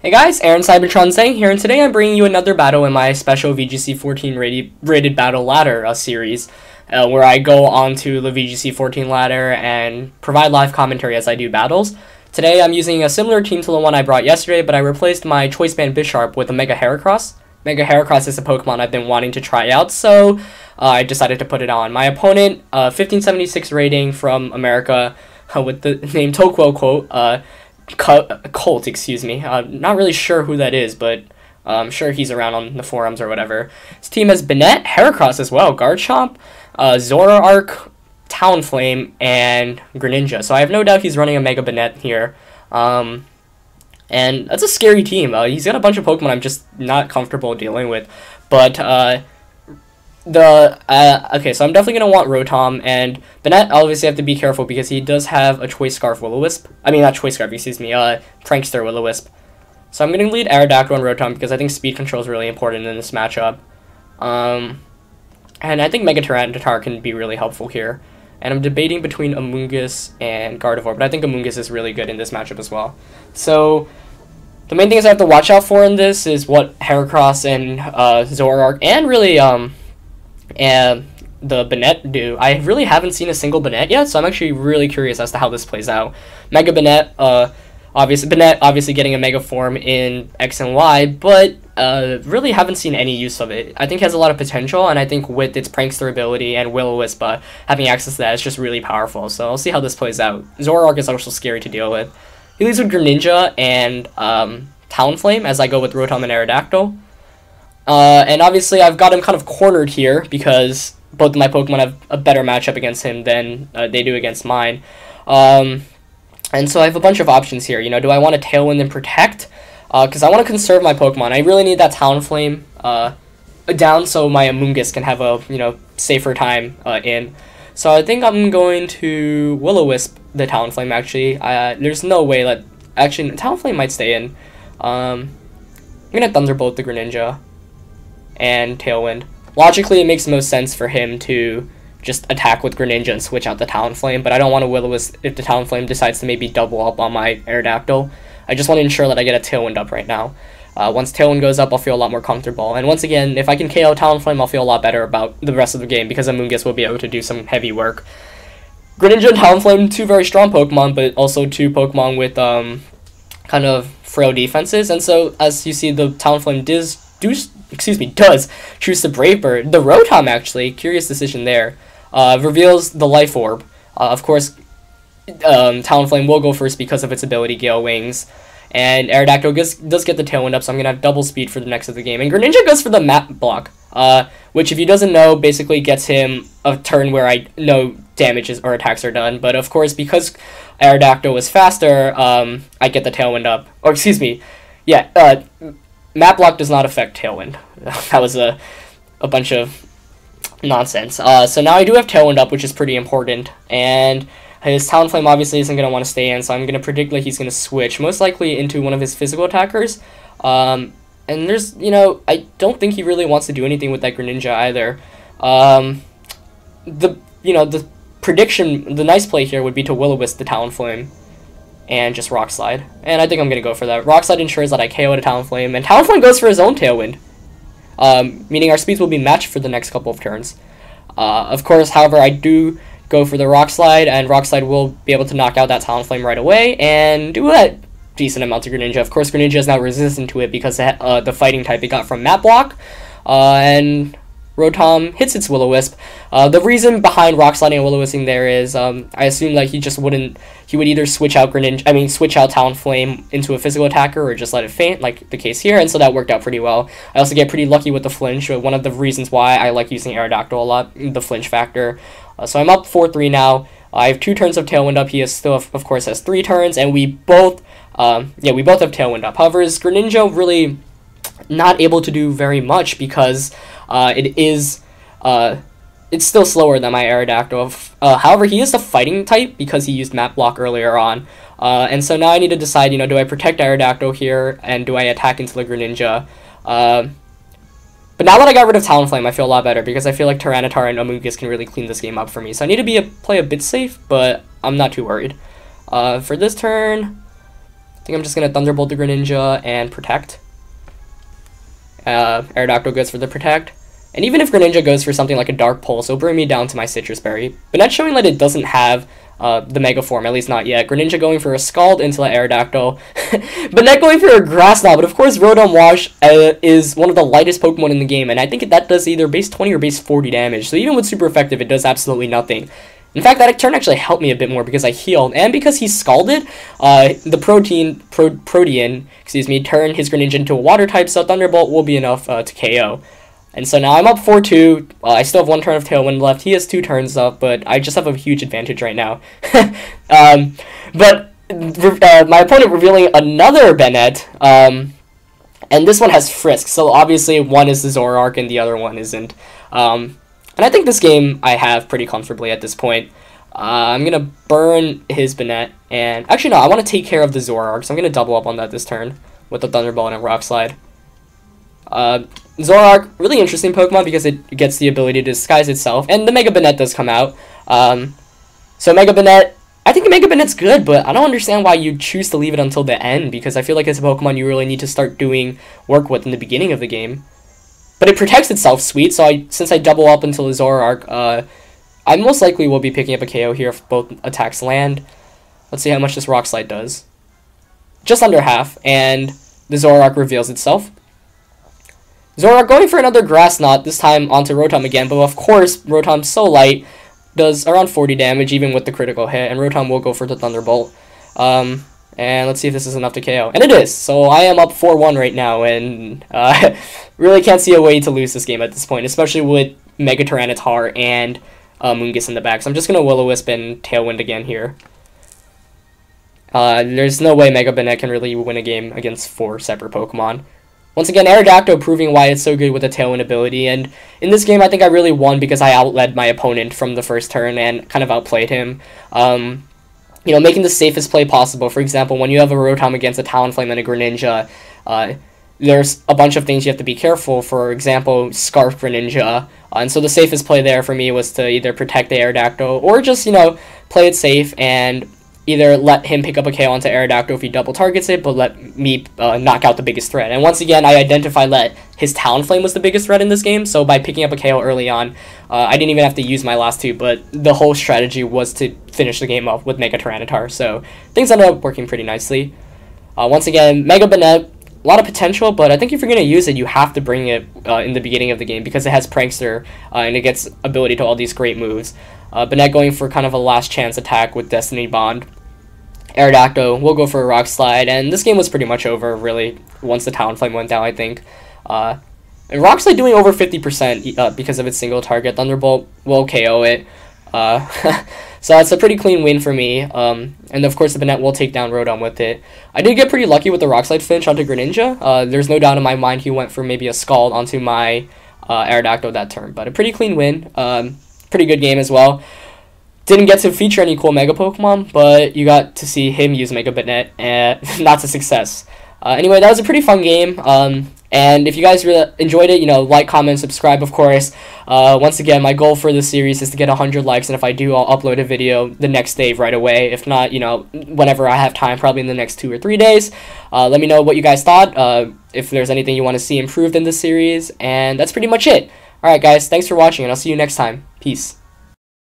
Hey guys, Aaron Cybertron Zheng here, and today I'm bringing you another battle in my special VGC 14 rated battle ladder series, where I go onto the VGC 14 ladder and provide live commentary as I do battles. Today I'm using a similar team to the one I brought yesterday, but I replaced my Choice Band Bisharp with a Mega Heracross. Mega Heracross is a Pokemon I've been wanting to try out, so I decided to put it on. My opponent, 1576 rating from America, with the name Toquo Colt, excuse me. Not really sure who that is, but I'm sure he's around on the forums or whatever. His team has BANNETE, Heracross as well, Garchomp, Zoroark, Talonflame, and Greninja. So I have no doubt he's running a Mega BANNETE here. And that's a scary team. He's got a bunch of Pokemon I'm just not comfortable dealing with. But okay, so I'm definitely going to want Rotom, and BANNETE obviously have to be careful because he does have a Choice Scarf Will-O-Wisp. I mean, not Choice Scarf, excuse me, Prankster Will-O-Wisp. So I'm going to lead Aerodactyl and Rotom because I think speed control is really important in this matchup. And I think Mega Tyranitar can be really helpful here. And I'm debating between Amoonguss and Gardevoir, but I think Amoonguss is really good in this matchup as well. So the main things I have to watch out for in this is what Heracross and Zoroark and really and the BANNETE do. I really haven't seen a single BANNETE yet, so I'm actually really curious as to how this plays out. Mega BANNETE, BANNETE obviously getting a Mega form in X and Y, but really haven't seen any use of it. I think it has a lot of potential, and I think with its Prankster ability and Will-O-Wisp having access to that, it's just really powerful. So I'll see how this plays out. Zoroark is also scary to deal with. He leads with Greninja and Talonflame as I go with Rotom and Aerodactyl. And obviously I've got him kind of cornered here because both of my Pokemon have a better matchup against him than they do against mine. And so I have a bunch of options here. You know, do I want to Tailwind and Protect? Because I want to conserve my Pokemon. I really need that Talonflame down so my Amoonguss can have a, you know, safer time in. So I think I'm going to Will-O-Wisp the Talonflame, actually. There's no way that... Actually, Talonflame might stay in. I'm going to Thunderbolt the Greninja and Tailwind. Logically, it makes most sense for him to just attack with Greninja and switch out the Talonflame, but I don't want to Will-O-Wisp if the Talonflame decides to maybe double up on my Aerodactyl. I just want to ensure that I get a Tailwind up right now. Once Tailwind goes up, I'll feel a lot more comfortable. And once again, if I can KO Talonflame, I'll feel a lot better about the rest of the game because Amoonguss will be able to do some heavy work. Greninja and Talonflame, two very strong Pokemon, but also two Pokemon with kind of frail defenses. And so, as you see, the Talonflame does choose the Brave Bird. The Rotom, actually, curious decision there, reveals the Life Orb. Of course, Talonflame will go first because of its ability Gale Wings, and Aerodactyl does get the Tailwind up, so I'm going to have double speed for the next of the game. And Greninja goes for the Map Block, which, if he doesn't know, basically gets him a turn where no damages or attacks are done. But, of course, because Aerodactyl was faster, I get the Tailwind up. Or, excuse me, yeah, Map Block does not affect Tailwind. That was a bunch of nonsense. So now I do have Tailwind up, which is pretty important, and his Talonflame obviously isn't going to want to stay in, so I'm going to predict that he's going to switch, most likely into one of his physical attackers. And there's, you know, I don't think he really wants to do anything with that Greninja either. The prediction, the nice play here would be to Will-O-Wisp the Talonflame and just Rock Slide. And I think I'm going to go for that. Rock Slide ensures that I KO the Talonflame, and Talonflame goes for his own Tailwind, meaning our speeds will be matched for the next couple of turns. Of course, however, I do go for the Rock Slide, and Rock Slide will be able to knock out that Talonflame right away and do a decent amount to Greninja. Of course, Greninja is now resistant to it because the fighting type it got from Map Block, and Rotom hits its Will-O-Wisp. The reason behind Rock Sliding and Will-O-Wisping there is I assume that he would either switch out Talonflame into a physical attacker or just let it faint, like the case here, and so that worked out pretty well. I also get pretty lucky with the flinch, one of the reasons why I like using Aerodactyl a lot, the flinch factor. So I'm up 4-3 now. I have 2 turns of Tailwind up. He still, of course, has 3 turns, and we both have Tailwind up. However, is Greninja really not able to do very much because it's still slower than my Aerodactyl. However, he is the fighting type because he used Map Block earlier on. And so now I need to decide, you know, do I protect Aerodactyl here, and do I attack into the Greninja? But now that I got rid of Talonflame, I feel a lot better because I feel like Tyranitar and Amoonguss can really clean this game up for me. So I need to play a bit safe, but I'm not too worried. For this turn, think I'm just going to Thunderbolt the Greninja and Protect. Aerodactyl goes for the Protect. And even if Greninja goes for something like a Dark Pulse, it'll bring me down to my Citrus Berry. But not showing that it doesn't have the Mega Form, at least not yet. Greninja going for a Scald into the Aerodactyl. But not going for a Grass Knot. But of course, Rotom Wash is one of the lightest Pokemon in the game. And I think that does either base 20 or base 40 damage. So even with super effective, it does absolutely nothing. In fact, that turn actually helped me a bit more because I healed. And because he Scalded, the Protean, turned his Greninja into a Water type. So Thunderbolt will be enough to KO. And so now I'm up 4-2. I still have 1 turn of Tailwind left. He has 2 turns up, but I just have a huge advantage right now. But my opponent revealing another Banette, and this one has Frisk. So obviously one is the Zoroark and the other one isn't. And I think this game I have pretty comfortably at this point. I'm going to burn his Banette, and actually no, I want to take care of the Zoroark, so I'm going to double up on that this turn with the Thunderbolt and Rock Slide. Zoroark, really interesting Pokemon because it gets the ability to disguise itself, and the Mega Banette does come out. So Mega Banette, I think Mega Banette's good, but I don't understand why you choose to leave it until the end, because I feel like it's a Pokemon you really need to start doing work with in the beginning of the game. But it protects itself, sweet, so since I double up until the Zoroark, I most likely will be picking up a KO here if both attacks land. Let's see how much this Rock Slide does. Just under half, and the Zoroark reveals itself. Zoroark going for another Grass Knot, this time onto Rotom again, but of course, Rotom's so light, does around 40 damage even with the critical hit, and Rotom will go for the Thunderbolt. And let's see if this is enough to KO. And it is! So I am up 4-1 right now, and really can't see a way to lose this game at this point, especially with Mega Tyranitar and Moongus in the back. So I'm just going to Will-O-Wisp and Tailwind again here. There's no way Mega Banette can really win a game against 4 separate Pokemon. Once again, Aerodactyl proving why it's so good with the Tailwind ability, and in this game I think I really won because I outled my opponent from the first turn and kind of outplayed him. You know, making the safest play possible. For example, when you have a Rotom against a Talonflame and a Greninja, there's a bunch of things you have to be careful. For example, Scarf Greninja, and so the safest play there for me was to either protect the Aerodactyl or just, you know, play it safe and either let him pick up a KO onto Aerodactyl if he double targets it, but let me knock out the biggest threat. And once again, I identified that his Talonflame was the biggest threat in this game, so by picking up a KO early on, I didn't even have to use my last 2, but the whole strategy was to finish the game off with Mega Tyranitar, so things ended up working pretty nicely. Once again, Mega Banette, a lot of potential, but I think if you're going to use it, you have to bring it in the beginning of the game because it has Prankster, and it gets ability to all these great moves. Banette going for kind of a last chance attack with Destiny Bond. Aerodactyl will go for a Rock Slide, and this game was pretty much over, really, once the Talonflame went down, I think. And Rock Slide doing over 50% because of its single target. Thunderbolt will KO it. So it's a pretty clean win for me, and of course the Banette will take down Rotom with it. I did get pretty lucky with the Rock Slide finish onto Greninja. There's no doubt in my mind he went for maybe a Scald onto my Aerodactyl that turn, but a pretty clean win. Pretty good game as well. Didn't get to feature any cool Mega Pokemon, but you got to see him use Mega Banette, and not to success. Anyway, that was a pretty fun game, and if you guys really enjoyed it, you know, like, comment, subscribe, of course. Once again, my goal for this series is to get 100 likes, and if I do, I'll upload a video the next day right away. If not, you know, whenever I have time, probably in the next 2 or 3 days. Let me know what you guys thought, if there's anything you want to see improved in this series, and that's pretty much it. Alright guys, thanks for watching, and I'll see you next time. Peace.